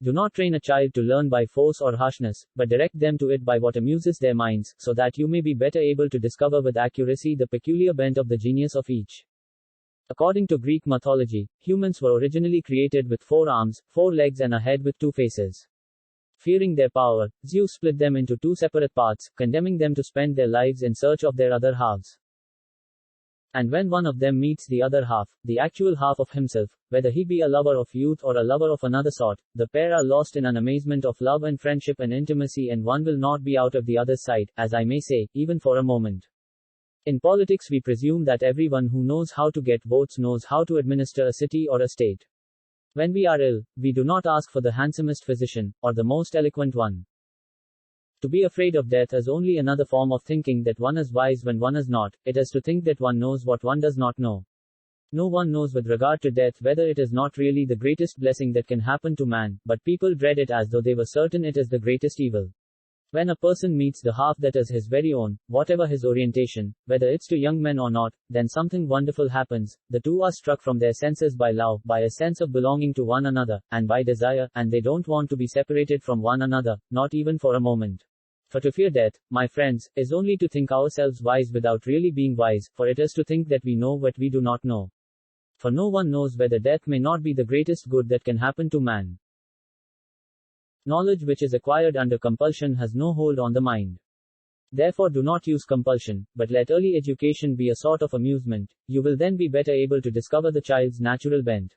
Do not train a child to learn by force or harshness, but direct them to it by what amuses their minds, so that you may be better able to discover with accuracy the peculiar bent of the genius of each. According to Greek mythology, humans were originally created with 4 arms, 4 legs and a head with 2 faces. Fearing their power, Zeus split them into 2 separate parts, condemning them to spend their lives in search of their other halves. And when one of them meets the other half, the actual half of himself, whether he be a lover of youth or a lover of another sort, the pair are lost in an amazement of love and friendship and intimacy, and one will not be out of the other's sight, as I may say, even for a moment. In politics we presume that everyone who knows how to get votes knows how to administer a city or a state. When we are ill, we do not ask for the handsomest physician, or the most eloquent one. To be afraid of death is only another form of thinking that one is wise when one is not. It is to think that one knows what one does not know. No one knows with regard to death whether it is not really the greatest blessing that can happen to man, but people dread it as though they were certain it is the greatest evil. When a person meets the half that is his very own, whatever his orientation, whether it's to young men or not, then something wonderful happens. The two are struck from their senses by love, by a sense of belonging to one another, and by desire, and they don't want to be separated from one another, not even for a moment. For to fear death, my friends, is only to think ourselves wise without really being wise, for it is to think that we know what we do not know. For no one knows whether death may not be the greatest good that can happen to man. Knowledge which is acquired under compulsion has no hold on the mind. Therefore do not use compulsion, but let early education be a sort of amusement. You will then be better able to discover the child's natural bent.